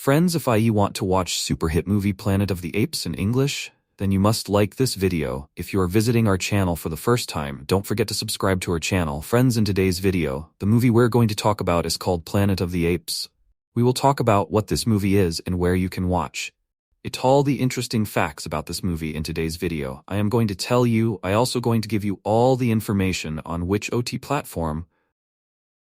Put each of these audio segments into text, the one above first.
Friends, if you want to watch super hit movie Planet of the Apes in English, then you must like this video. If you are visiting our channel for the first time, don't forget to subscribe to our channel. Friends, in today's video, the movie we're going to talk about is called Planet of the Apes. We will talk about what this movie is and where you can watch it. All the interesting facts about this movie in today's video. I am going to tell you. I also going to give you all the information on which OT platform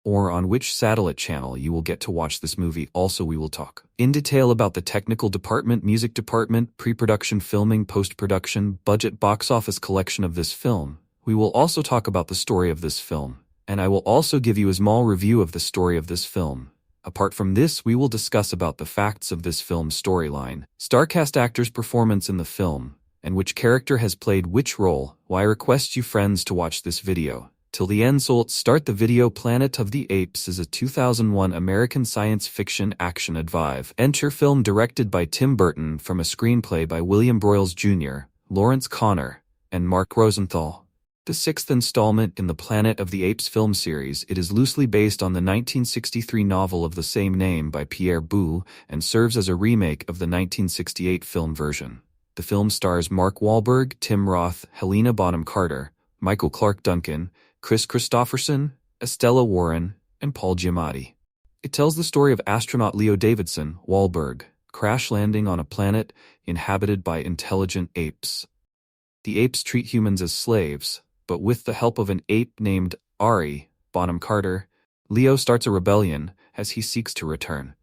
or on which satellite channel you will get to watch this movie. Also, we will talk in detail about the technical department, music department, pre-production, filming, post-production, budget, box office collection of this film. We will also talk about the story of this film, and I will also give you a small review of the story of this film. Apart from this, we will discuss about the facts of this film's storyline, starcast actors' performance in the film, and which character has played which role. Why I request you friends to watch this video till the end. So let's start the video. Planet of the Apes is a 2001 American science fiction action adventure film directed by Tim Burton from a screenplay by William Broyles Jr., Lawrence Connor, and Mark Rosenthal. The sixth installment in the Planet of the Apes film series, it is loosely based on the 1963 novel of the same name by Pierre Boulle and serves as a remake of the 1968 film version. The film stars Mark Wahlberg, Tim Roth, Helena Bonham Carter, Michael Clarke Duncan, Chris Christopherson, Estella Warren, and Paul Giamatti. It tells the story of astronaut Leo Davidson, Wahlberg, crash landing on a planet inhabited by intelligent apes. The apes treat humans as slaves, but with the help of an ape named Ari, Bonham Carter, Leo starts a rebellion as he seeks to return.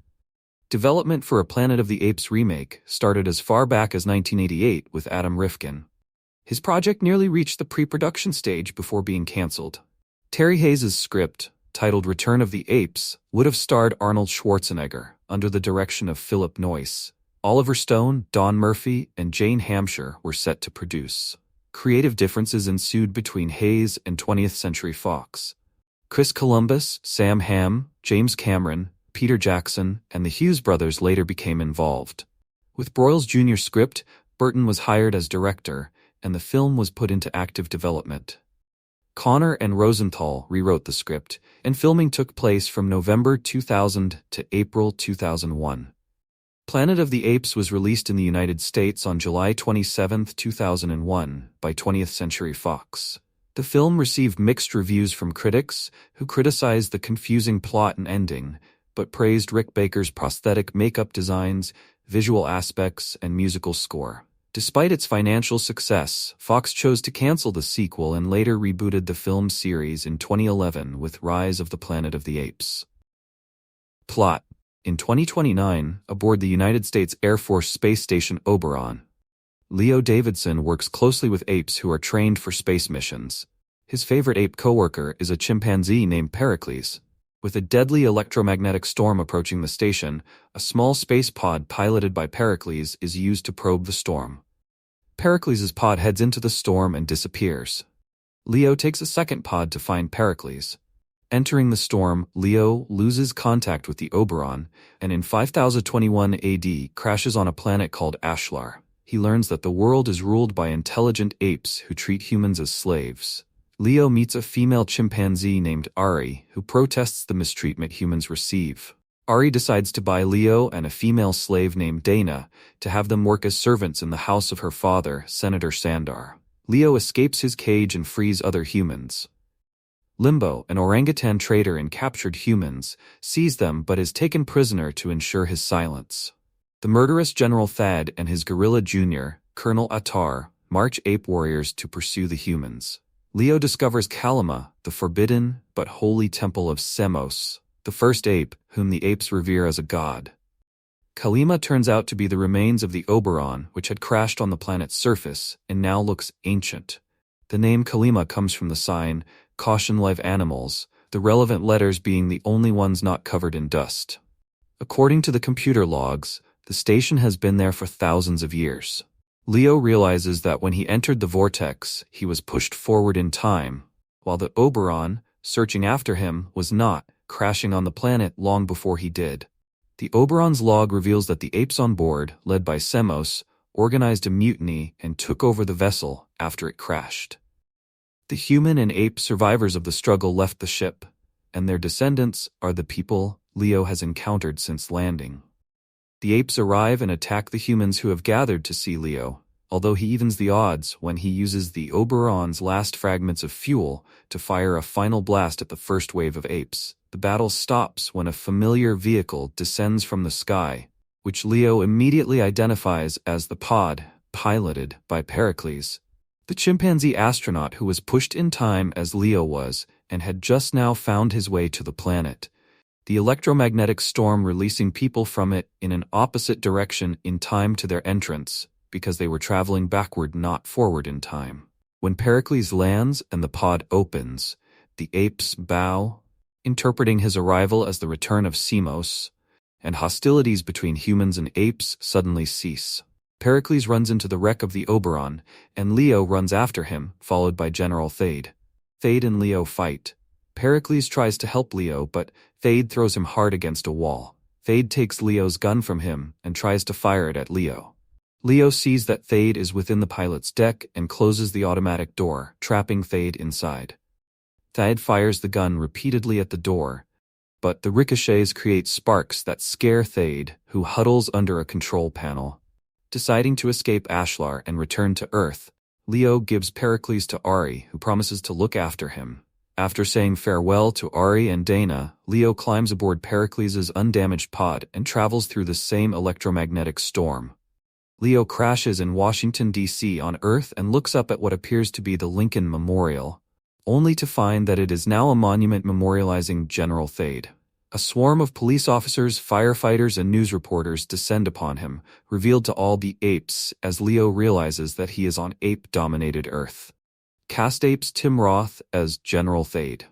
Development for a Planet of the Apes remake started as far back as 1988 with Adam Rifkin. His project nearly reached the pre-production stage before being cancelled. Terry Hayes' script, titled Return of the Apes, would have starred Arnold Schwarzenegger under the direction of Philip Noyce. Oliver Stone, Don Murphy, and Jane Hampshire were set to produce. Creative differences ensued between Hayes and 20th Century Fox. Chris Columbus, Sam Hamm, James Cameron, Peter Jackson, and the Hughes brothers later became involved. With Broyles Jr.'s script, Burton was hired as director, and the film was put into active development. Connor and Rosenthal rewrote the script, and filming took place from November 2000 to April 2001. Planet of the Apes was released in the United States on July 27, 2001, by 20th Century Fox. The film received mixed reviews from critics, who criticized the confusing plot and ending, but praised Rick Baker's prosthetic makeup designs, visual aspects, and musical score. Despite its financial success, Fox chose to cancel the sequel and later rebooted the film series in 2011 with Rise of the Planet of the Apes. Plot. In 2029, aboard the United States Air Force Space Station Oberon, Leo Davidson works closely with apes who are trained for space missions. His favorite ape coworker is a chimpanzee named Pericles. With a deadly electromagnetic storm approaching the station, a small space pod piloted by Pericles is used to probe the storm. Pericles' pod heads into the storm and disappears. Leo takes a second pod to find Pericles. Entering the storm, Leo loses contact with the Oberon, and in 5021 AD crashes on a planet called Ashlar. He learns that the world is ruled by intelligent apes who treat humans as slaves. Leo meets a female chimpanzee named Ari, who protests the mistreatment humans receive. Ari decides to buy Leo and a female slave named Dana to have them work as servants in the house of her father, Senator Sandar. Leo escapes his cage and frees other humans. Limbo, an orangutan trader in captured humans, sees them but is taken prisoner to ensure his silence. The murderous General Thad and his gorilla junior, Colonel Attar, march ape warriors to pursue the humans. Leo discovers Kalima, the forbidden but holy temple of Semos, the first ape, whom the apes revere as a god. Kalima turns out to be the remains of the Oberon, which had crashed on the planet's surface and now looks ancient. The name Kalima comes from the sign, Caution Live Animals, the relevant letters being the only ones not covered in dust. According to the computer logs, the station has been there for thousands of years. Leo realizes that when he entered the vortex, he was pushed forward in time, while the Oberon, searching after him, was not, crashing on the planet long before he did. The Oberon's log reveals that the apes on board, led by Semos, organized a mutiny and took over the vessel after it crashed. The human and ape survivors of the struggle left the ship, and their descendants are the people Leo has encountered since landing. The apes arrive and attack the humans who have gathered to see Leo, although he evens the odds when he uses the Oberon's last fragments of fuel to fire a final blast at the first wave of apes. The battle stops when a familiar vehicle descends from the sky, which Leo immediately identifies as the pod, piloted by Pericles, the chimpanzee astronaut who was pushed in time as Leo was and had just now found his way to the planet, the electromagnetic storm releasing people from it in an opposite direction in time to their entrance, because they were traveling backward, not forward in time. When Pericles lands and the pod opens, the apes bow, interpreting his arrival as the return of Semos, and hostilities between humans and apes suddenly cease. Pericles runs into the wreck of the Oberon, and Leo runs after him, followed by General Thade. Thade and Leo fight. Pericles tries to help Leo, but Thade throws him hard against a wall. Thade takes Leo's gun from him and tries to fire it at Leo. Leo sees that Thade is within the pilot's deck and closes the automatic door, trapping Thade inside. Thade fires the gun repeatedly at the door, but the ricochets create sparks that scare Thade, who huddles under a control panel. Deciding to escape Ashlar and return to Earth, Leo gives Pericles to Ari, who promises to look after him. After saying farewell to Ari and Dana, Leo climbs aboard Pericles' undamaged pod and travels through the same electromagnetic storm. Leo crashes in Washington, D.C. on Earth and looks up at what appears to be the Lincoln Memorial, only to find that it is now a monument memorializing General Thade. A swarm of police officers, firefighters, and news reporters descend upon him, revealed to all be apes as Leo realizes that he is on ape-dominated Earth. Cast apes Tim Roth as General Thade,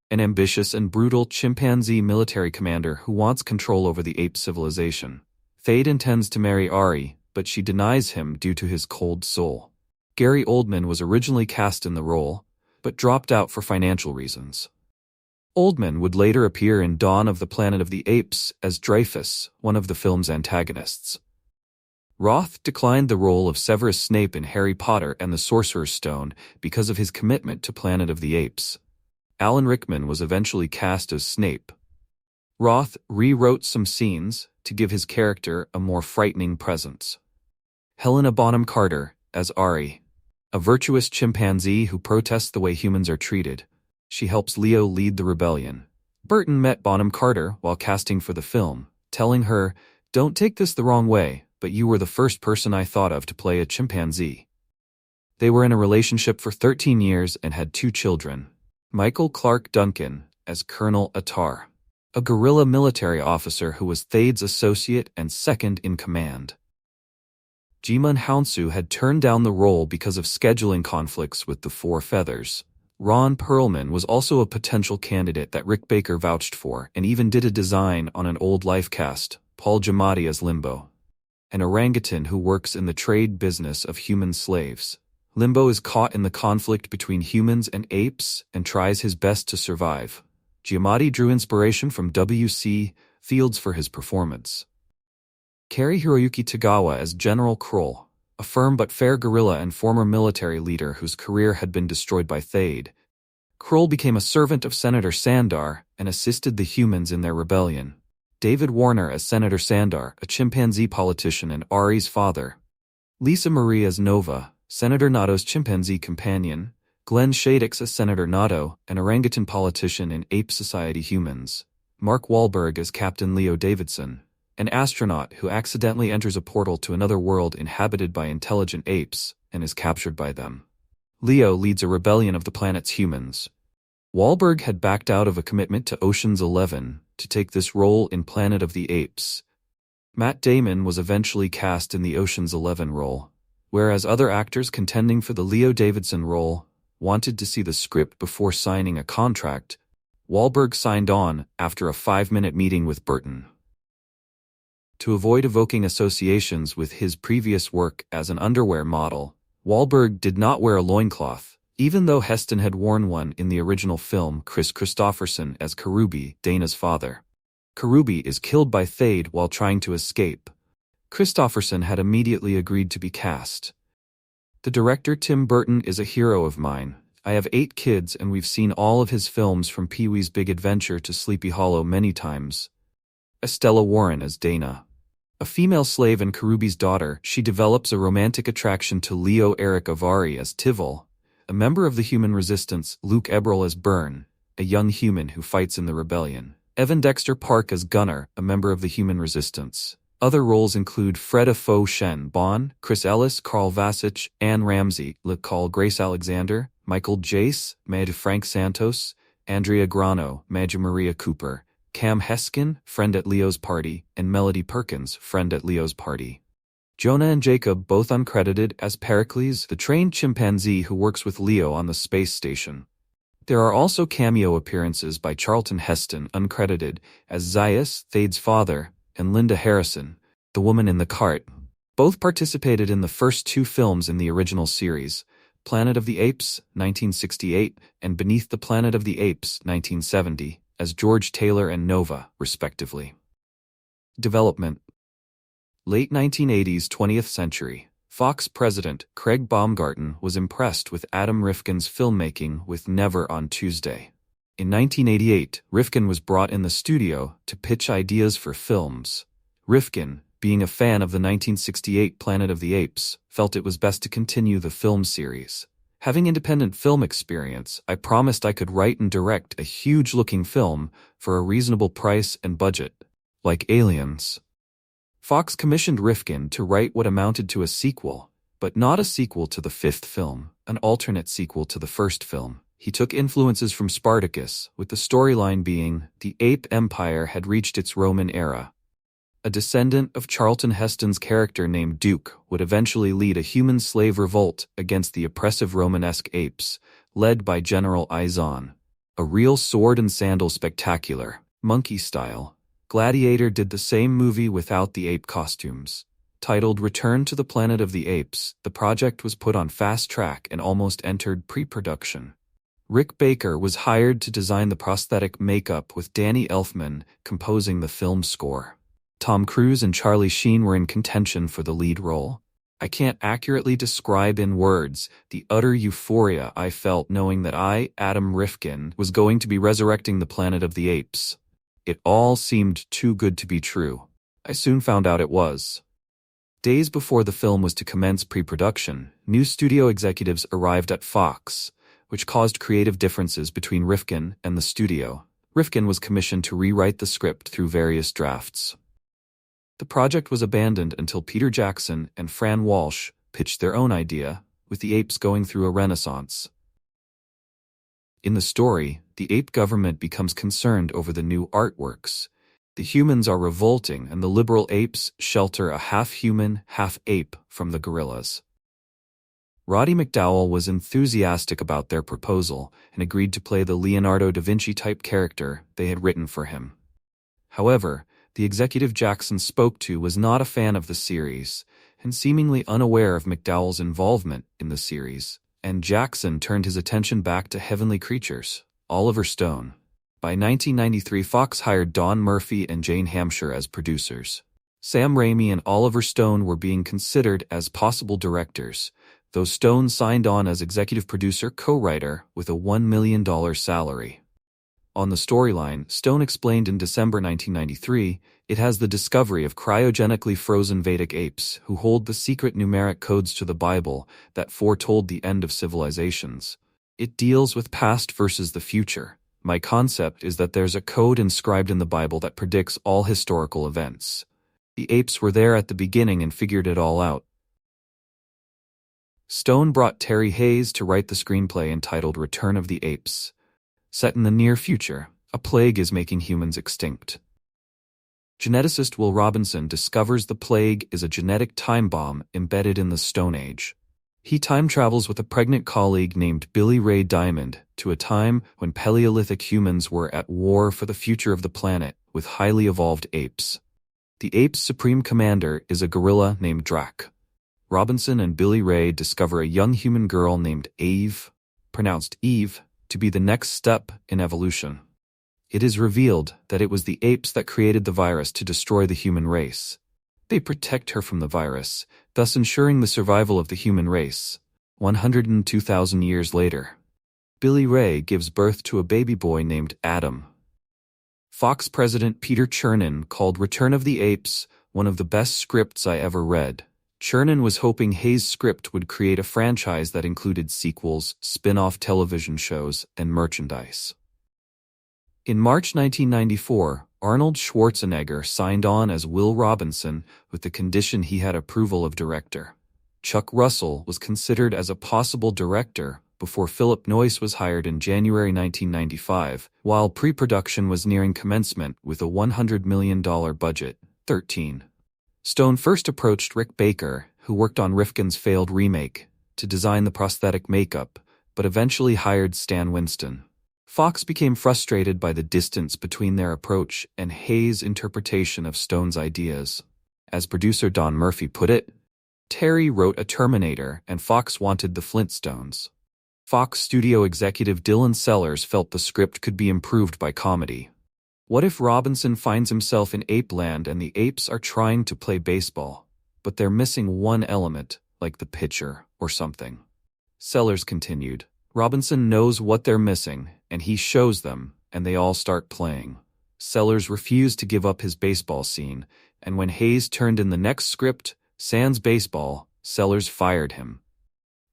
an ambitious and brutal chimpanzee military commander who wants control over the ape civilization. Thade intends to marry Ari, but she denies him due to his cold soul. Gary Oldman was originally cast in the role, but dropped out for financial reasons. Oldman would later appear in Dawn of the Planet of the Apes as Dreyfus, one of the film's antagonists. Roth declined the role of Severus Snape in Harry Potter and the Sorcerer's Stone because of his commitment to Planet of the Apes. Alan Rickman was eventually cast as Snape. Roth rewrote some scenes to give his character a more frightening presence. Helena Bonham Carter as Ari, a virtuous chimpanzee who protests the way humans are treated. She helps Leo lead the rebellion. Burton met Bonham Carter while casting for the film, telling her, "Don't take this the wrong way, but you were the first person I thought of to play a chimpanzee." They were in a relationship for 13 years and had 2 children. Michael Clark Duncan as Colonel Attar, a guerrilla military officer who was Thade's associate and second in command. Jimon Hounsou had turned down the role because of scheduling conflicts with the Four Feathers. Ron Perlman was also a potential candidate that Rick Baker vouched for and even did a design on an old Life cast, Paul Giamatti as Limbo, an orangutan who works in the trade business of human slaves. Limbo is caught in the conflict between humans and apes and tries his best to survive. Giamatti drew inspiration from W.C. Fields for his performance. Cary Hiroyuki Tagawa as General Kroll, a firm but fair guerrilla and former military leader whose career had been destroyed by Thade. Kroll became a servant of Senator Sandar and assisted the humans in their rebellion. David Warner as Senator Sandar, a chimpanzee politician and Ari's father. Lisa Marie as Nova, Senator Nato's chimpanzee companion. Glenn Shadix as Senator Nato, an orangutan politician in Ape Society Humans. Mark Wahlberg as Captain Leo Davidson, an astronaut who accidentally enters a portal to another world inhabited by intelligent apes and is captured by them. Leo leads a rebellion of the planet's humans. Wahlberg had backed out of a commitment to Ocean's 11 to take this role in Planet of the Apes. Matt Damon was eventually cast in the Ocean's 11 role, whereas other actors contending for the Leo Davidson role wanted to see the script before signing a contract. Wahlberg signed on after a 5-minute meeting with Burton. To avoid evoking associations with his previous work as an underwear model, Wahlberg did not wear a loincloth, even though Heston had worn one in the original film. Chris Christopherson as Karubi, Dana's father. Karubi is killed by Thade while trying to escape. Christopherson had immediately agreed to be cast. The director Tim Burton is a hero of mine. I have 8 kids and we've seen all of his films from Pee-wee's Big Adventure to Sleepy Hollow many times. Estella Warren as Dana. A female slave and Karubi's daughter, she develops a romantic attraction to Leo Eric Avari as Tivol, a member of the human resistance, Luke Eberl as Byrne, a young human who fights in the rebellion, Evan Dexter Park as Gunnar, a member of the human resistance. Other roles include Freda Fo Shen Bon, Chris Ellis, Carl Vasich, Anne Ramsey, LeCall Grace Alexander, Michael Jace, Mad Frank Santos, Andrea Grano, Madge Maria Cooper, Cam Heskin, friend at Leo's party, and Melody Perkins, friend at Leo's party. Jonah and Jacob both uncredited as Pericles, the trained chimpanzee who works with Leo on the space station. There are also cameo appearances by Charlton Heston, uncredited, as Zaius, Thade's father, and Linda Harrison, the woman in the cart. Both participated in the first two films in the original series, Planet of the Apes, 1968, and Beneath the Planet of the Apes, 1970, as George Taylor and Nova, respectively. Development. Late 1980s, 20th century. Fox president Craig Baumgarten was impressed with Adam Rifkin's filmmaking with Never on Tuesday. In 1988, Rifkin was brought in the studio to pitch ideas for films. Rifkin, being a fan of the 1968 Planet of the Apes, felt it was best to continue the film series. Having independent film experience, I promised I could write and direct a huge-looking film for a reasonable price and budget, like Aliens. Fox commissioned Rifkin to write what amounted to a sequel, but not a sequel to the fifth film, an alternate sequel to the first film. He took influences from Spartacus, with the storyline being the ape empire had reached its Roman era. A descendant of Charlton Heston's character named Duke would eventually lead a human slave revolt against the oppressive Romanesque apes, led by General Izon. A real sword and sandal spectacular, monkey style. Gladiator did the same movie without the ape costumes. Titled Return to the Planet of the Apes, the project was put on fast track and almost entered pre-production. Rick Baker was hired to design the prosthetic makeup with Danny Elfman composing the film score. Tom Cruise and Charlie Sheen were in contention for the lead role. I can't accurately describe in words the utter euphoria I felt knowing that I, Adam Rifkin, was going to be resurrecting the Planet of the Apes. It all seemed too good to be true. I soon found out it was. Days before the film was to commence pre-production, new studio executives arrived at Fox, which caused creative differences between Rifkin and the studio. Rifkin was commissioned to rewrite the script through various drafts. The project was abandoned until Peter Jackson and Fran Walsh pitched their own idea, with the apes going through a renaissance. In the story, the ape government becomes concerned over the new artworks. The humans are revolting and the liberal apes shelter a half-human, half-ape from the gorillas. Roddy McDowall was enthusiastic about their proposal and agreed to play the Leonardo da Vinci-type character they had written for him. However, the executive Jackson spoke to was not a fan of the series and seemingly unaware of McDowall's involvement in the series, and Jackson turned his attention back to Heavenly Creatures, Oliver Stone. By 1993, Fox hired Don Murphy and Jane Hampshire as producers. Sam Raimi and Oliver Stone were being considered as possible directors, though Stone signed on as executive producer co-writer with a $1 million salary. On the storyline, Stone explained in December 1993, it has the discovery of cryogenically frozen Vedic apes who hold the secret numeric codes to the Bible that foretold the end of civilizations. It deals with past versus the future. My concept is that there's a code inscribed in the Bible that predicts all historical events. The apes were there at the beginning and figured it all out. Stone brought Terry Hayes to write the screenplay entitled Return of the Apes. Set in the near future, a plague is making humans extinct. Geneticist Will Robinson discovers the plague is a genetic time bomb embedded in the Stone Age. He time travels with a pregnant colleague named Billy Ray Diamond to a time when Paleolithic humans were at war for the future of the planet with highly evolved apes. The apes' supreme commander is a gorilla named Drac. Robinson and Billy Ray discover a young human girl named Eve, pronounced Eve, to be the next step in evolution. It is revealed that it was the apes that created the virus to destroy the human race. They protect her from the virus, thus ensuring the survival of the human race. 102,000 years later, Billy Ray gives birth to a baby boy named Adam. Fox president Peter Chernin called Return of the Apes One of the best scripts I ever read. Chernin was hoping Hayes' script would create a franchise that included sequels, spin-off television shows, and merchandise. In March 1994, Arnold Schwarzenegger signed on as Will Robinson with the condition he had approval of director. Chuck Russell was considered as a possible director before Philip Noyce was hired in January 1995, while pre-production was nearing commencement with a $100 million budget. 13. Stone first approached Rick Baker, who worked on Rifkin's failed remake, to design the prosthetic makeup, but eventually hired Stan Winston. Fox became frustrated by the distance between their approach and Hayes' interpretation of Stone's ideas. As producer Don Murphy put it, Terry wrote a Terminator and Fox wanted the Flintstones. Fox studio executive Dylan Sellers felt the script could be improved by comedy. What if Robinson finds himself in ape land and the apes are trying to play baseball, but they're missing one element, like the pitcher or something? Sellers continued, Robinson knows what they're missing, and he shows them, and they all start playing. Sellers refused to give up his baseball scene, and when Hayes turned in the next script, sans baseball, Sellers fired him.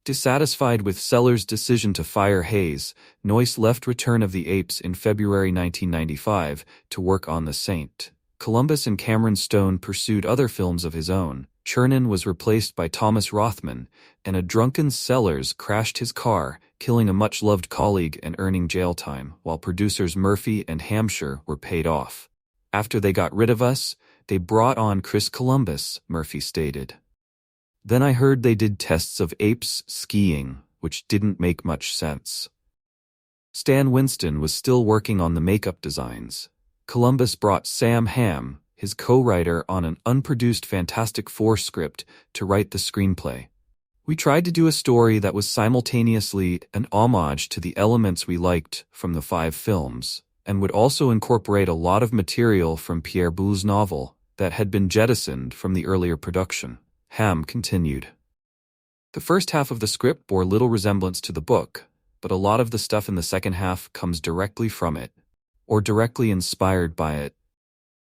Dissatisfied with Sellers' decision to fire Hayes, Noyce left Return of the Apes in February 1995 to work on The Saint. Columbus and Cameron Stone pursued other films of his own. Chernin was replaced by Thomas Rothman, and a drunken Sellers crashed his car, killing a much-loved colleague and earning jail time, while producers Murphy and Hampshire were paid off. After they got rid of us, they brought on Chris Columbus, Murphy stated. Then I heard they did tests of apes skiing, which didn't make much sense. Stan Winston was still working on the makeup designs. Columbus brought Sam Hamm, his co-writer on an unproduced Fantastic Four script, to write the screenplay. We tried to do a story that was simultaneously an homage to the elements we liked from the 5 films, and would also incorporate a lot of material from Pierre Boulez's novel that had been jettisoned from the earlier production. Hamm continued. The first half of the script bore little resemblance to the book, but a lot of the stuff in the second half comes directly from it, or directly inspired by it.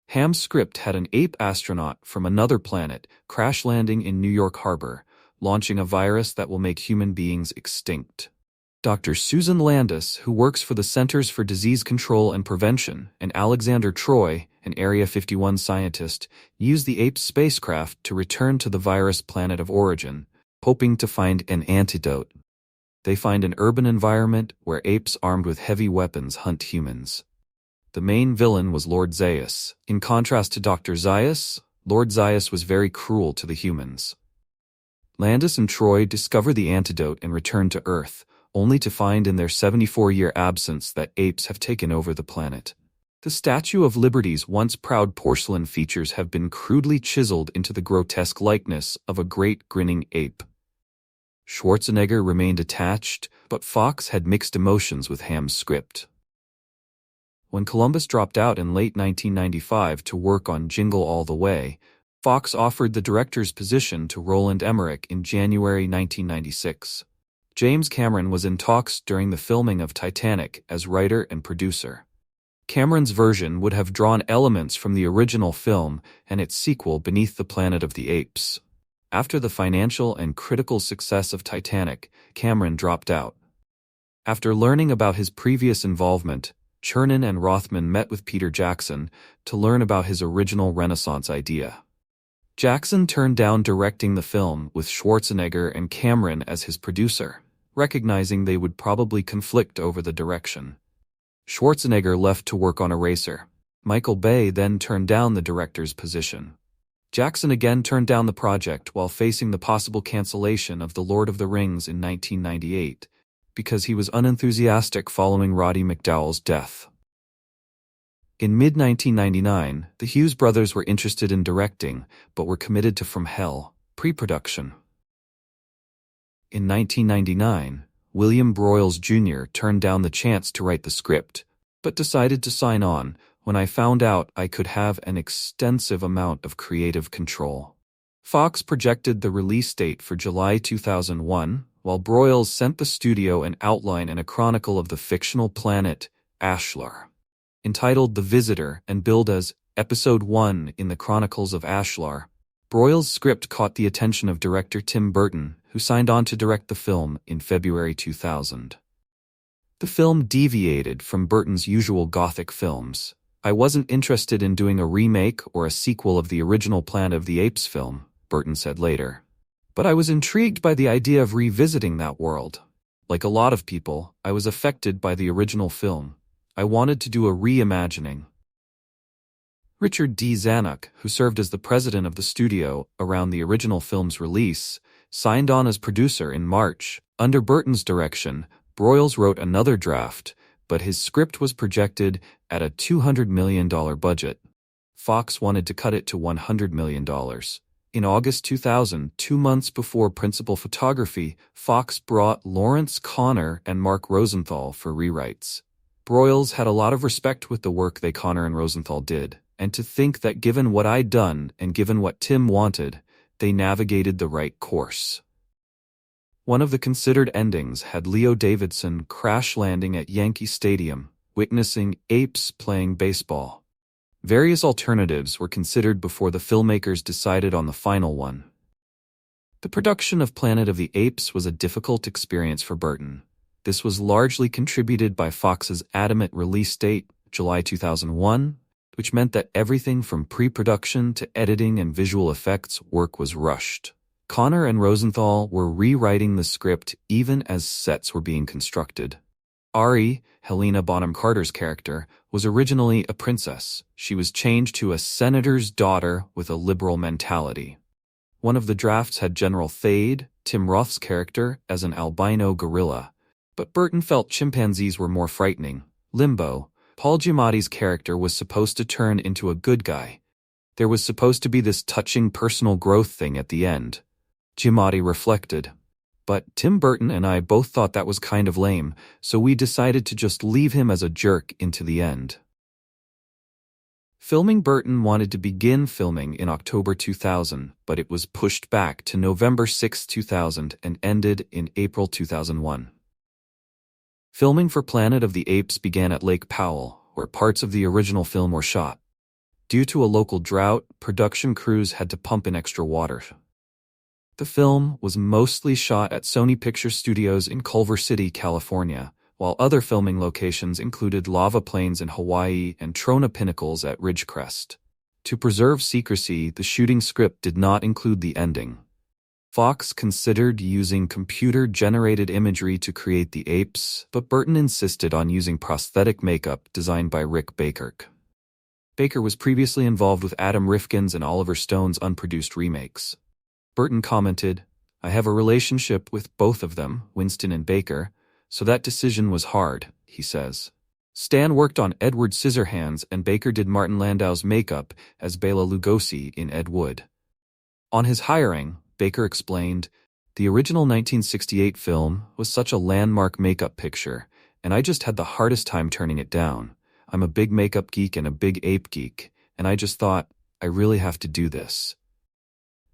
Hamm's script had an ape astronaut from another planet crash landing in New York Harbor, launching a virus that will make human beings extinct. Dr. Susan Landis, who works for the Centers for Disease Control and Prevention, and Alexander Troy, an Area 51 scientist, used the Apes spacecraft to return to the virus planet of origin, hoping to find an antidote. They find an urban environment where apes armed with heavy weapons hunt humans. The main villain was Lord Zaius. In contrast to Dr. Zaius, Lord Zaius was very cruel to the humans. Landis and Troy discover the antidote and return to Earth, only to find in their 74-year absence that apes have taken over the planet. The Statue of Liberty's once proud porcelain features have been crudely chiseled into the grotesque likeness of a great grinning ape. Schwarzenegger remained attached, but Fox had mixed emotions with Hamm's script. When Columbus dropped out in late 1995 to work on Jingle All the Way, Fox offered the director's position to Roland Emmerich in January 1996. James Cameron was in talks during the filming of Titanic as writer and producer. Cameron's version would have drawn elements from the original film and its sequel Beneath the Planet of the Apes. After the financial and critical success of Titanic, Cameron dropped out. After learning about his previous involvement, Chernin and Rothman met with Peter Jackson to learn about his original Renaissance idea. Jackson turned down directing the film with Schwarzenegger and Cameron as his producer, recognizing they would probably conflict over the direction. Schwarzenegger left to work on Eraser. Michael Bay then turned down the director's position. Jackson again turned down the project while facing the possible cancellation of The Lord of the Rings in 1998, because he was unenthusiastic following Roddy McDowall's death. In mid-1999, the Hughes brothers were interested in directing, but were committed to From Hell, pre-production. In 1999, William Broyles Jr. turned down the chance to write the script, but decided to sign on when I found out I could have an extensive amount of creative control. Fox projected the release date for July 2001, while Broyles sent the studio an outline and a chronicle of the fictional planet, Ashlar. Entitled The Visitor and billed as Episode 1 in the Chronicles of Ashlar. Broyles' script caught the attention of director Tim Burton, who signed on to direct the film in February 2000. The film deviated from Burton's usual Gothic films. I wasn't interested in doing a remake or a sequel of the original Planet of the Apes film, Burton said later. But I was intrigued by the idea of revisiting that world. Like a lot of people, I was affected by the original film. I wanted to do a reimagining. Richard D. Zanuck, who served as the president of the studio around the original film's release, signed on as producer in March. Under Burton's direction, Broyles wrote another draft, but his script was projected at a $200 million budget. Fox wanted to cut it to $100 million. In August 2000, 2 months before principal photography, Fox brought Lawrence Konner and Mark Rosenthal for rewrites. Broyles had a lot of respect with the work they Konner and Rosenthal did, and to think that given what I'd done and given what Tim wanted, they navigated the right course. One of the considered endings had Leo Davidson crash landing at Yankee Stadium, witnessing apes playing baseball. Various alternatives were considered before the filmmakers decided on the final one. The production of Planet of the Apes was a difficult experience for Burton. This was largely contributed by Fox's adamant release date, July 2001, which meant that everything from pre-production to editing and visual effects work was rushed. Konner and Rosenthal were rewriting the script even as sets were being constructed. Ari, Helena Bonham Carter's character, was originally a princess. She was changed to a senator's daughter with a liberal mentality. One of the drafts had General Thade, Tim Roth's character, as an albino gorilla, but Burton felt chimpanzees were more frightening. Limbo, Paul Giamatti's character, was supposed to turn into a good guy. There was supposed to be this touching personal growth thing at the end. Giamatti reflected. But Tim Burton and I both thought that was kind of lame, so we decided to just leave him as a jerk into the end. Burton wanted to begin filming in October 2000, but it was pushed back to November 6, 2000 and ended in April 2001. Filming for Planet of the Apes began at Lake Powell, where parts of the original film were shot. Due to a local drought, production crews had to pump in extra water. The film was mostly shot at Sony Picture Studios in Culver City, California, while other filming locations included lava plains in Hawaii and Trona Pinnacles at Ridgecrest. To preserve secrecy, the shooting script did not include the ending. Fox considered using computer-generated imagery to create the apes, but Burton insisted on using prosthetic makeup designed by Rick Baker. Baker was previously involved with Adam Rifkin's and Oliver Stone's unproduced remakes. Burton commented, "I have a relationship with both of them, Winston and Baker, so that decision was hard," he says. Stan worked on Edward Scissorhands and Baker did Martin Landau's makeup as Bela Lugosi in Ed Wood. On his hiring, Baker explained, "The original 1968 film was such a landmark makeup picture, and I just had the hardest time turning it down. I'm a big makeup geek and a big ape geek, and I just thought, I really have to do this."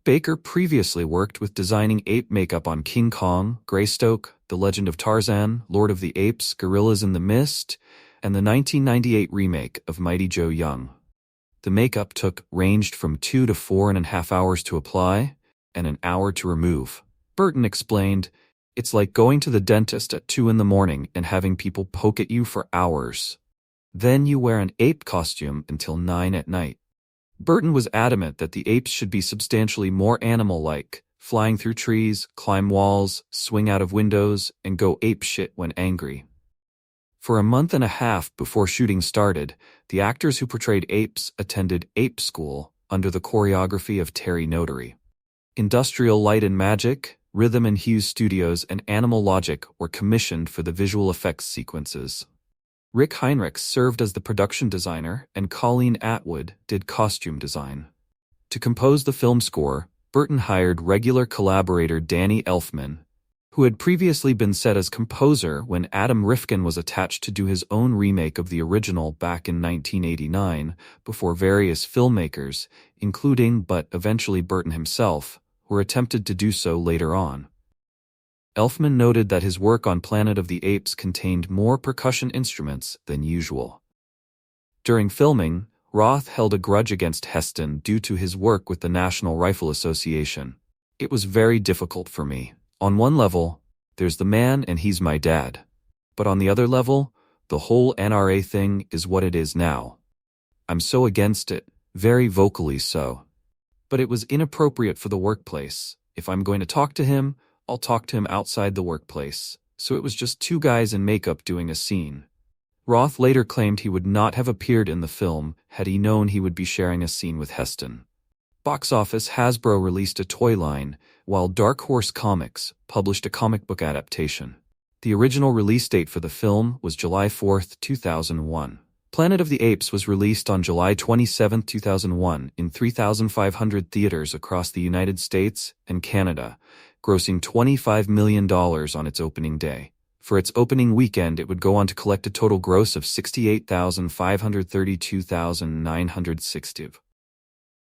Baker previously worked with designing ape makeup on King Kong, Greystoke, The Legend of Tarzan, Lord of the Apes, Gorillas in the Mist, and the 1998 remake of Mighty Joe Young. The makeup ranged from 2 to 4.5 hours to apply, and an hour to remove. Burton explained, "It's like going to the dentist at 2 in the morning and having people poke at you for hours. Then you wear an ape costume until 9 at night." Burton was adamant that the apes should be substantially more animal-like, flying through trees, climb walls, swing out of windows, and go apeshit when angry. For a month and a half before shooting started, the actors who portrayed apes attended ape school under the choreography of Terry Notary. Industrial Light and Magic, Rhythm and Hughes Studios, and Animal Logic were commissioned for the visual effects sequences. Rick Heinrichs served as the production designer, and Colleen Atwood did costume design. To compose the film score, Burton hired regular collaborator Danny Elfman, who had previously been set as composer when Adam Rifkin was attached to do his own remake of the original back in 1989, before various filmmakers, including but eventually Burton himself, were attempted to do so later on. Elfman noted that his work on Planet of the Apes contained more percussion instruments than usual. During filming, Roth held a grudge against Heston due to his work with the National Rifle Association. It was very difficult for me. On one level, there's the man and he's my dad. But on the other level, the whole NRA thing is what it is now. I'm so against it, very vocally so. But it was inappropriate for the workplace. If I'm going to talk to him, I'll talk to him outside the workplace. So it was just two guys in makeup doing a scene. Roth later claimed he would not have appeared in the film had he known he would be sharing a scene with Heston. Box office Hasbro released a toy line, while Dark Horse Comics published a comic book adaptation. The original release date for the film was July 4, 2001. Planet of the Apes was released on July 27, 2001 in 3,500 theaters across the United States and Canada, grossing $25 million on its opening day. For its opening weekend, it would go on to collect a total gross of $68,532,960.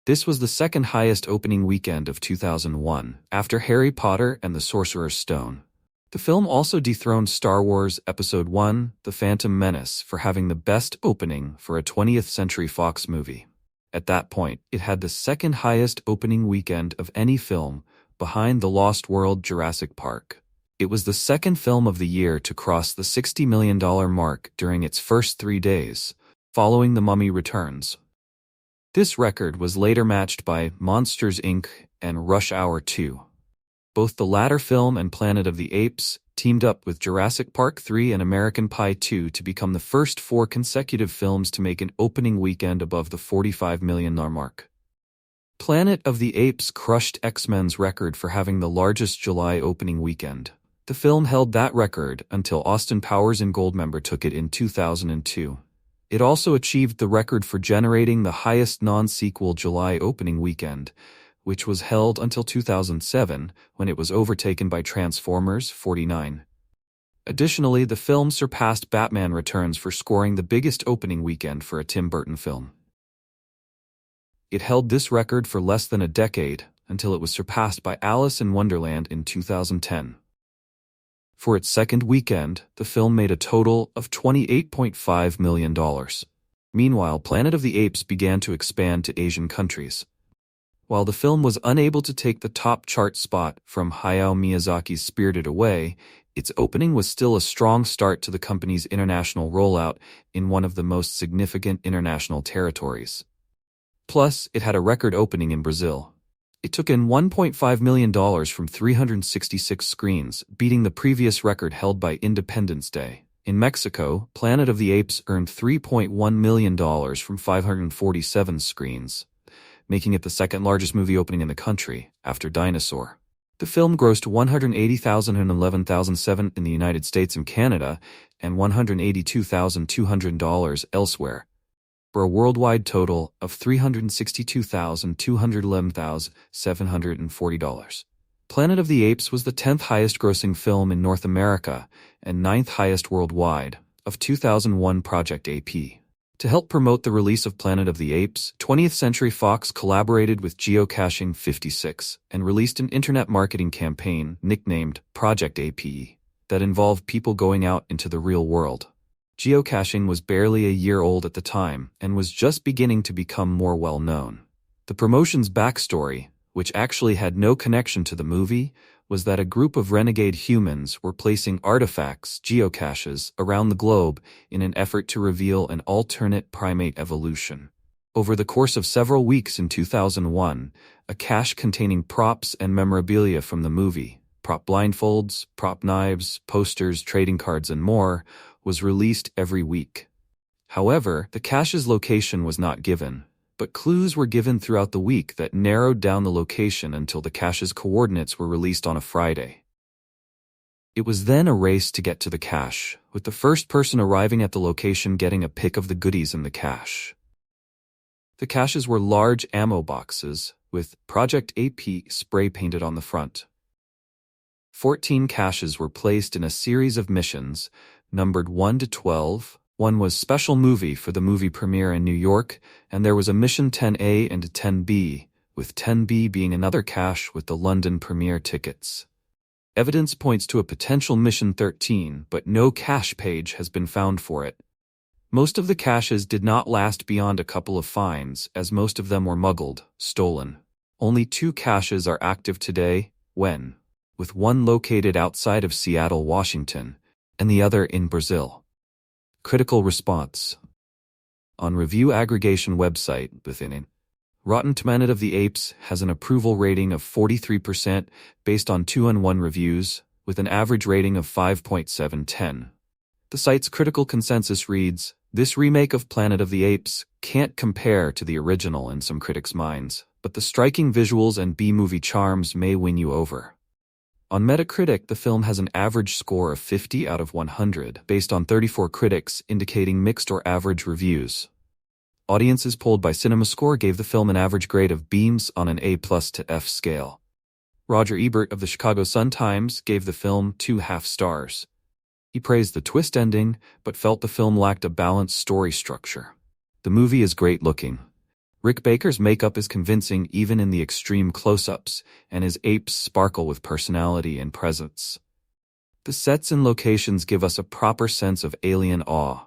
This was the second highest opening weekend of 2001, after Harry Potter and the Sorcerer's Stone. The film also dethroned Star Wars Episode I: The Phantom Menace for having the best opening for a 20th Century Fox movie. At that point, it had the second highest opening weekend of any film, behind The Lost World: Jurassic Park. It was the second film of the year to cross the $60 million mark during its first 3 days, following The Mummy Returns. This record was later matched by Monsters, Inc. and Rush Hour 2. Both the latter film and Planet of the Apes teamed up with Jurassic Park 3 and American Pie 2 to become the first 4 consecutive films to make an opening weekend above the $45 million mark. Planet of the Apes crushed X-Men's record for having the largest July opening weekend. The film held that record until Austin Powers and Goldmember took it in 2002. It also achieved the record for generating the highest non-sequel July opening weekend, which was held until 2007, when it was overtaken by Transformers 49. Additionally, the film surpassed Batman Returns for scoring the biggest opening weekend for a Tim Burton film. It held this record for less than a decade, until it was surpassed by Alice in Wonderland in 2010. For its second weekend, the film made a total of $28.5 million. Meanwhile, Planet of the Apes began to expand to Asian countries. While the film was unable to take the top chart spot from Hayao Miyazaki's Spirited Away, its opening was still a strong start to the company's international rollout in one of the most significant international territories. Plus, it had a record opening in Brazil. It took in $1.5 million from 366 screens, beating the previous record held by Independence Day. In Mexico, Planet of the Apes earned $3.1 million from 547 screens, making it the second largest movie opening in the country, after Dinosaur. The film grossed $180,000 and $11,007 in the United States and Canada, and $182,200 elsewhere, for a worldwide total of $362,211,740. Planet of the Apes was the 10th highest grossing film in North America and 9th highest worldwide of 2001 Project AP. To help promote the release of Planet of the Apes, 20th Century Fox collaborated with Geocaching 56 and released an internet marketing campaign nicknamed Project AP that involved people going out into the real world. Geocaching was barely a year old at the time and was just beginning to become more well-known. The promotion's backstory, which actually had no connection to the movie, was that a group of renegade humans were placing artifacts, geocaches, around the globe in an effort to reveal an alternate primate evolution. Over the course of several weeks in 2001, a cache containing props and memorabilia from the movie, prop blindfolds, prop knives, posters, trading cards, and more, was released every week. However, the cache's location was not given, but clues were given throughout the week that narrowed down the location until the cache's coordinates were released on a Friday. It was then a race to get to the cache, with the first person arriving at the location getting a pick of the goodies in the cache. The caches were large ammo boxes, with Project AP spray painted on the front. 14 caches were placed in a series of missions, numbered 1 to 12. One was special movie for the movie premiere in New York, and there was a mission 10A and 10B, with 10B being another cache with the London premiere tickets. Evidence points to a potential mission 13, but no cache page has been found for it. Most of the caches did not last beyond a couple of finds, as most of them were muggled, stolen. Only 2 caches are active today, with one located outside of Seattle, Washington, and the other in Brazil. Critical response. On review aggregation website within Rotten Tomatoes of the Apes has an approval rating of 43% based on 2-1 reviews, with an average rating of 5.7/10. The site's critical consensus reads, "This remake of Planet of the Apes can't compare to the original in some critics' minds, but the striking visuals and B-movie charms may win you over." On Metacritic, the film has an average score of 50 out of 100, based on 34 critics, indicating mixed or average reviews. Audiences polled by CinemaScore gave the film an average grade of B's on an A+ to F scale. Roger Ebert of the Chicago Sun-Times gave the film 2.5 stars. He praised the twist ending, but felt the film lacked a balanced story structure. The movie is great looking. Rick Baker's makeup is convincing even in the extreme close-ups, and his apes sparkle with personality and presence. The sets and locations give us a proper sense of alien awe.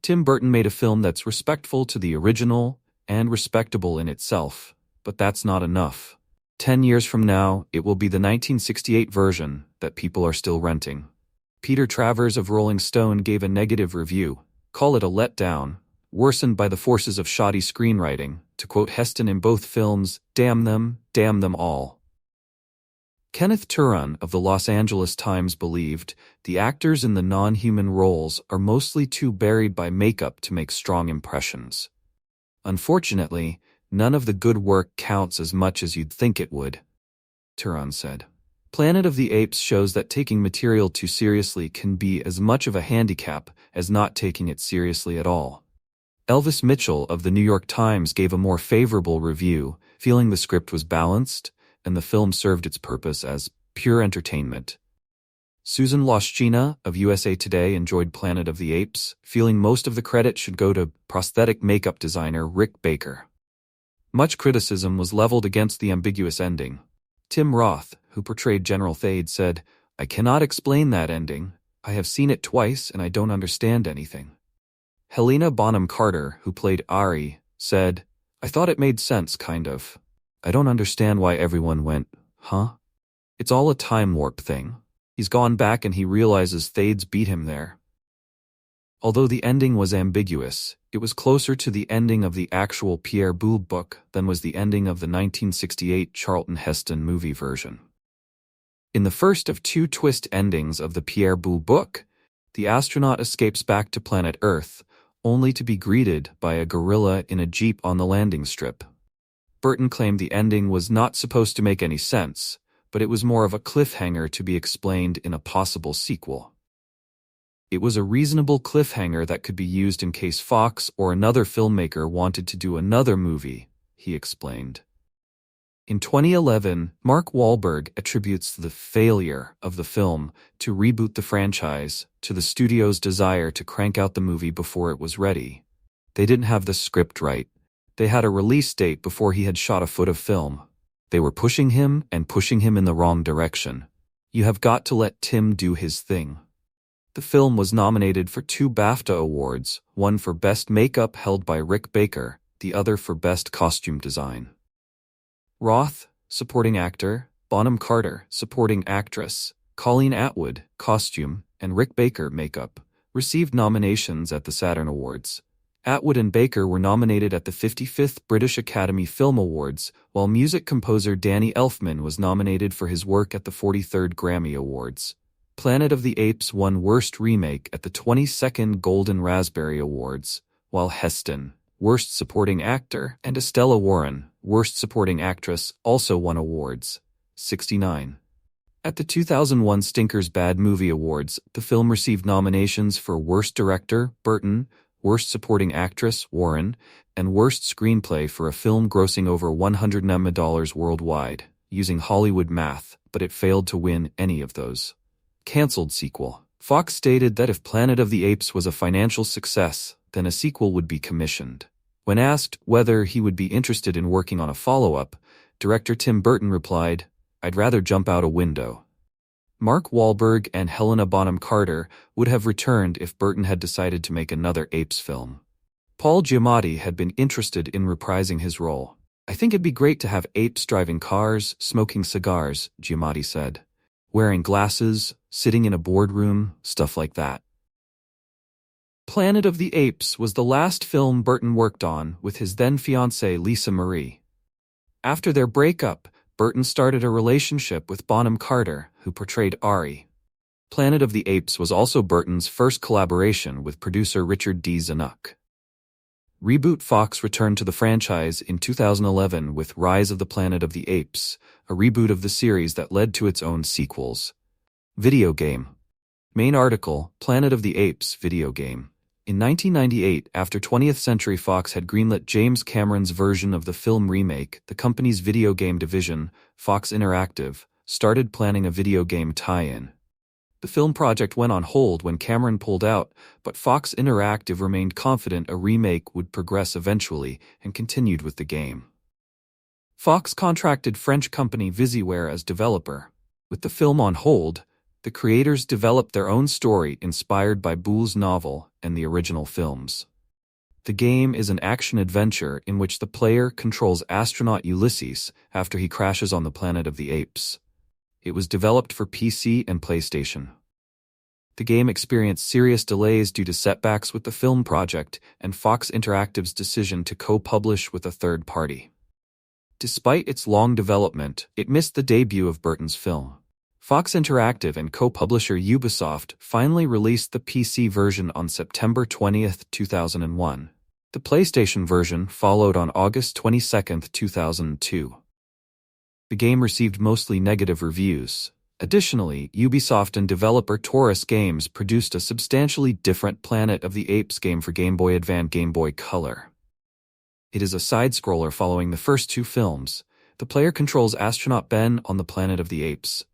Tim Burton made a film that's respectful to the original and respectable in itself, but that's not enough. 10 years from now, it will be the 1968 version that people are still renting. Peter Travers of Rolling Stone gave a negative review, call it a letdown, worsened by the forces of shoddy screenwriting. To quote Heston in both films, damn them all." Kenneth Turan of the Los Angeles Times believed, "The actors in the non-human roles are mostly too buried by makeup to make strong impressions. Unfortunately, none of the good work counts as much as you'd think it would," Turan said. Planet of the Apes shows that taking material too seriously can be as much of a handicap as not taking it seriously at all. Elvis Mitchell of the New York Times gave a more favorable review, feeling the script was balanced and the film served its purpose as pure entertainment. Susan Loschina of USA Today enjoyed Planet of the Apes, feeling most of the credit should go to prosthetic makeup designer Rick Baker. Much criticism was leveled against the ambiguous ending. Tim Roth, who portrayed General Thade, said, "I cannot explain that ending. I have seen it twice and I don't understand anything." Helena Bonham Carter, who played Ari, said, "I thought it made sense, kind of. I don't understand why everyone went, huh? It's all a time warp thing. He's gone back and he realizes Thades beat him there." Although the ending was ambiguous, it was closer to the ending of the actual Pierre Boulle book than was the ending of the 1968 Charlton Heston movie version. In the first of 2 twist endings of the Pierre Boulle book, the astronaut escapes back to planet Earth, only to be greeted by a gorilla in a jeep on the landing strip. Burton claimed the ending was not supposed to make any sense, but it was more of a cliffhanger to be explained in a possible sequel. It was a reasonable cliffhanger that could be used in case Fox or another filmmaker wanted to do another movie, he explained. In 2011, Mark Wahlberg attributes the failure of the film to reboot the franchise to the studio's desire to crank out the movie before it was ready. They didn't have the script right. They had a release date before he had shot a foot of film. They were pushing him in the wrong direction. You have got to let Tim do his thing. The film was nominated for 2 BAFTA awards, one for Best Makeup held by Rick Baker, the other for Best Costume Design. Roth, Supporting Actor, Bonham Carter, Supporting Actress, Colleen Atwood, Costume, and Rick Baker, Makeup, received nominations at the Saturn Awards. Atwood and Baker were nominated at the 55th British Academy Film Awards, while music composer Danny Elfman was nominated for his work at the 43rd Grammy Awards. Planet of the Apes won Worst Remake at the 22nd Golden Raspberry Awards, while Heston, Worst Supporting Actor, and Estella Warren, Worst Supporting Actress, also won awards. 69. At the 2001 Stinkers Bad Movie Awards, the film received nominations for Worst Director, Burton, Worst Supporting Actress, Warren, and Worst Screenplay for a film grossing over $100 million worldwide, using Hollywood math, but it failed to win any of those. Cancelled sequel. Fox stated that if Planet of the Apes was a financial success, then a sequel would be commissioned. When asked whether he would be interested in working on a follow-up, director Tim Burton replied, "I'd rather jump out a window." Mark Wahlberg and Helena Bonham Carter would have returned if Burton had decided to make another Apes film. Paul Giamatti had been interested in reprising his role. "I think it'd be great to have apes driving cars, smoking cigars," Giamatti said. "Wearing glasses, sitting in a boardroom, stuff like that." Planet of the Apes was the last film Burton worked on with his then-fiancée Lisa Marie. After their breakup, Burton started a relationship with Bonham Carter, who portrayed Ari. Planet of the Apes was also Burton's first collaboration with producer Richard D. Zanuck. Reboot Fox returned to the franchise in 2011 with Rise of the Planet of the Apes, a reboot of the series that led to its own sequels. Video game. Main article, Planet of the Apes video game. In 1998, after 20th Century Fox had greenlit James Cameron's version of the film remake, the company's video game division, Fox Interactive, started planning a video game tie-in. The film project went on hold when Cameron pulled out, but Fox Interactive remained confident a remake would progress eventually and continued with the game. Fox contracted French company Visiware as developer. With the film on hold, the creators developed their own story inspired by Boule's novel and the original films. The game is an action-adventure in which the player controls astronaut Ulysses after he crashes on the planet of the apes. It was developed for PC and PlayStation. The game experienced serious delays due to setbacks with the film project and Fox Interactive's decision to co-publish with a third party. Despite its long development, it missed the debut of Burton's film. Fox Interactive and co-publisher Ubisoft finally released the PC version on September 20, 2001. The PlayStation version followed on August 22, 2002. The game received mostly negative reviews. Additionally, Ubisoft and developer Taurus Games produced a substantially different Planet of the Apes game for Game Boy Advance, Game Boy Color. It is a side-scroller following the first two films. The player controls astronaut Ben on the Planet of the Apes.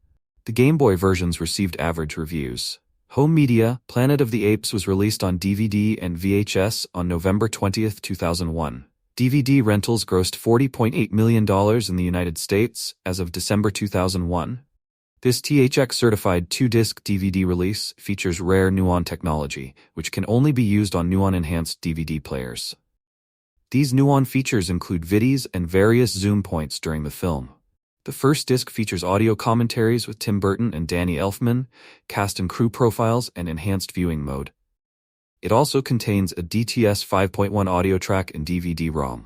The Game Boy versions received average reviews. Home media, Planet of the Apes was released on DVD and VHS on November 20, 2001. DVD rentals grossed $40.8 million in the United States as of December 2001. This THX-certified 2-disc DVD release features rare Nuon technology, which can only be used on Nuon-enhanced DVD players. These Nuon features include vidis and various zoom points during the film. The first disc features audio commentaries with Tim Burton and Danny Elfman, cast and crew profiles, and enhanced viewing mode. It also contains a DTS 5.1 audio track and DVD-ROM.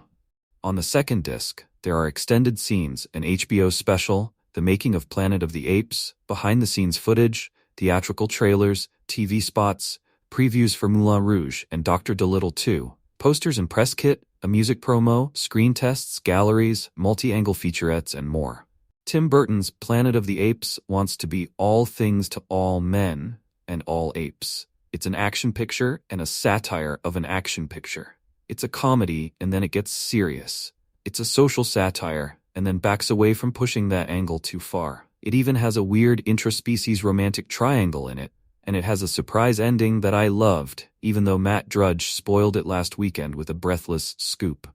On the second disc, there are extended scenes, an HBO special, the making of Planet of the Apes, behind-the-scenes footage, theatrical trailers, TV spots, previews for Moulin Rouge and Dr. Dolittle 2, posters and press kit, a music promo, screen tests, galleries, multi-angle featurettes, and more. Tim Burton's Planet of the Apes wants to be all things to all men and all apes. It's an action picture and a satire of an action picture. It's a comedy and then it gets serious. It's a social satire and then backs away from pushing that angle too far. It even has a weird intraspecies romantic triangle in it, and it has a surprise ending that I loved, even though Matt Drudge spoiled it last weekend with a breathless scoop.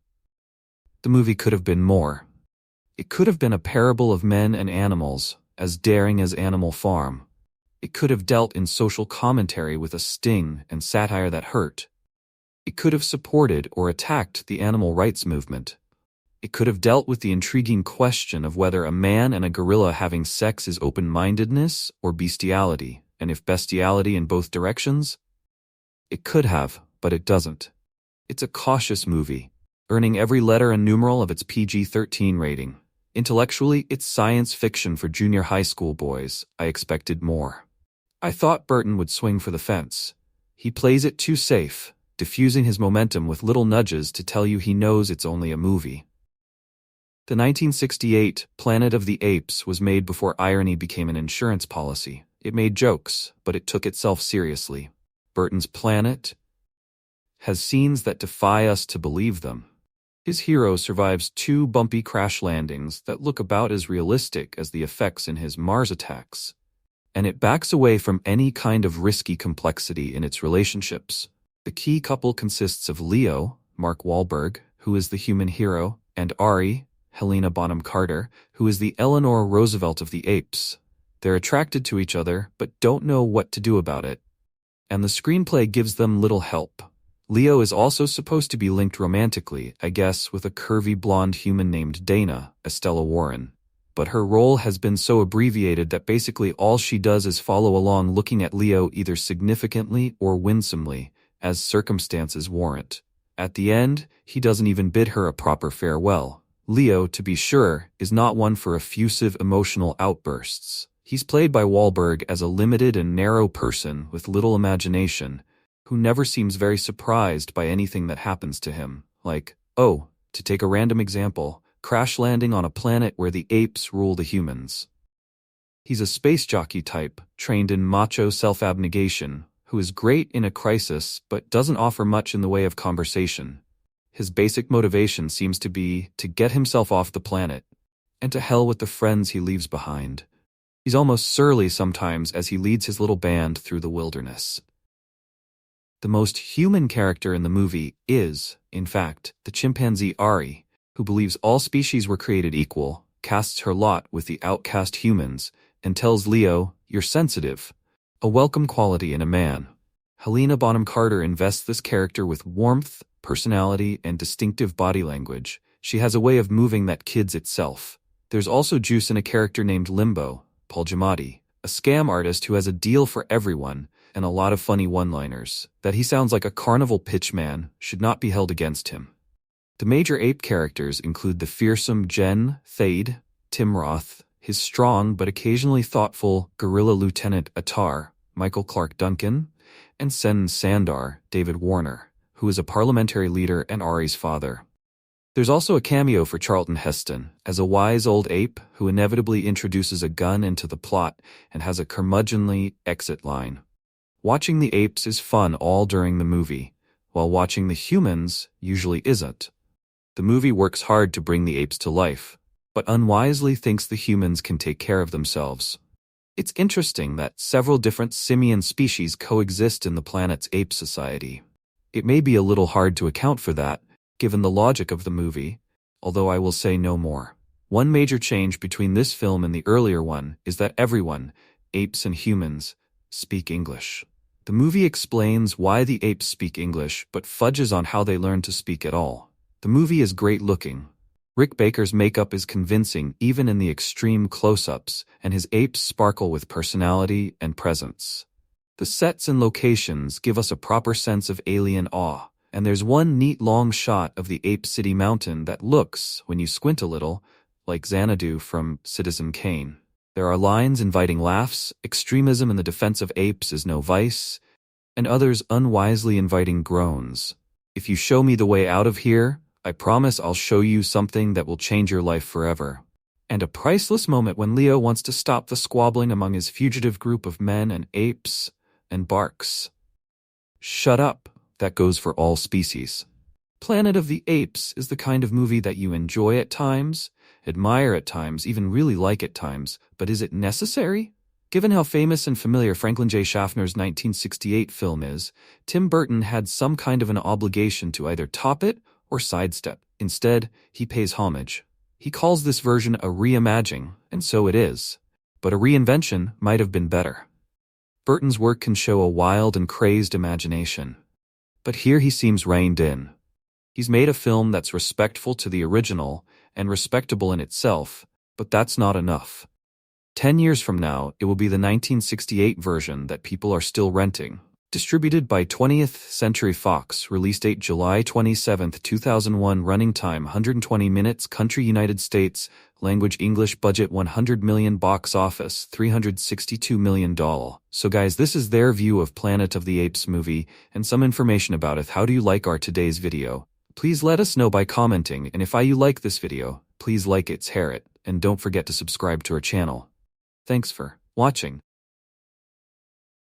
The movie could have been more. It could have been a parable of men and animals, as daring as Animal Farm. It could have dealt in social commentary with a sting and satire that hurt. It could have supported or attacked the animal rights movement. It could have dealt with the intriguing question of whether a man and a gorilla having sex is open-mindedness or bestiality, and if bestiality in both directions. It could have, but it doesn't. It's a cautious movie, earning every letter and numeral of its PG-13 rating. Intellectually, it's science fiction for junior high school boys. I expected more. I thought Burton would swing for the fence. He plays it too safe, diffusing his momentum with little nudges to tell you he knows it's only a movie. The 1968 Planet of the Apes was made before irony became an insurance policy. It made jokes, but it took itself seriously. Burton's Planet has scenes that defy us to believe them. His hero survives 2 bumpy crash landings that look about as realistic as the effects in his Mars attacks. And it backs away from any kind of risky complexity in its relationships. The key couple consists of Leo, Mark Wahlberg, who is the human hero, and Ari, Helena Bonham Carter, who is the Eleanor Roosevelt of the Apes. They're attracted to each other, but don't know what to do about it. And the screenplay gives them little help. Leo is also supposed to be linked romantically, I guess, with a curvy blonde human named Dana, Estella Warren. But her role has been so abbreviated that basically all she does is follow along looking at Leo either significantly or winsomely, as circumstances warrant. At the end, he doesn't even bid her a proper farewell. Leo, to be sure, is not one for effusive emotional outbursts. He's played by Wahlberg as a limited and narrow person with little imagination, who never seems very surprised by anything that happens to him. Like, oh, to take a random example, crash landing on a planet where the apes rule the humans. He's a space jockey type, trained in macho self-abnegation, who is great in a crisis but doesn't offer much in the way of conversation. His basic motivation seems to be to get himself off the planet, and to hell with the friends he leaves behind. He's almost surly sometimes as he leads his little band through the wilderness. The most human character in the movie is, in fact, the chimpanzee Ari, who believes all species were created equal, casts her lot with the outcast humans, and tells Leo, "You're sensitive," a welcome quality in a man. Helena Bonham Carter invests this character with warmth, personality, and distinctive body language. She has a way of moving that kids itself. There's also juice in a character named Limbo, Paul Giamatti, a scam artist who has a deal for everyone, and a lot of funny one-liners. That he sounds like a carnival pitchman should not be held against him. The major ape characters include the fearsome Jen Thade, Tim Roth, his strong but occasionally thoughtful guerrilla Lieutenant Attar, Michael Clark Duncan, and Sen Sandar, David Warner, who is a parliamentary leader and Ari's father. There's also a cameo for Charlton Heston, as a wise old ape who inevitably introduces a gun into the plot and has a curmudgeonly exit line. Watching the apes is fun all during the movie, while watching the humans usually isn't. The movie works hard to bring the apes to life, but unwisely thinks the humans can take care of themselves. It's interesting that several different simian species coexist in the planet's ape society. It may be a little hard to account for that, given the logic of the movie, although I will say no more. One major change between this film and the earlier one is that everyone, apes and humans, speak English. The movie explains why the apes speak English but fudges on how they learn to speak at all. The movie is great looking. Rick Baker's makeup is convincing even in the extreme close-ups, and his apes sparkle with personality and presence. The sets and locations give us a proper sense of alien awe, and there's one neat long shot of the Ape City mountain that looks, when you squint a little, like Xanadu from Citizen Kane. There are lines inviting laughs, extremism in the defense of apes is no vice, and others unwisely inviting groans. If you show me the way out of here, I promise I'll show you something that will change your life forever. And a priceless moment when Leo wants to stop the squabbling among his fugitive group of men and apes, and barks. Shut up. That goes for all species. Planet of the Apes is the kind of movie that you enjoy at times, admire at times, even really like at times, but is it necessary? Given how famous and familiar Franklin J. Schaffner's 1968 film is, Tim Burton had some kind of an obligation to either top it or sidestep. Instead, he pays homage. He calls this version a reimagining, and so it is. But a reinvention might have been better. Burton's work can show a wild and crazed imagination. But here he seems reined in. He's made a film that's respectful to the original and respectable in itself, but that's not enough. 10 years from now, it will be the 1968 version that people are still renting. Distributed by 20th Century Fox, release date July 27, 2001, running time 120 minutes, country United States, language English, budget $100 million, box office $362 million. So guys, this is their view of Planet of the Apes movie and some information about it. How do you like our today's video? Please let us know by commenting, and if you like this video, please like it, share it, and don't forget to subscribe to our channel. Thanks for watching.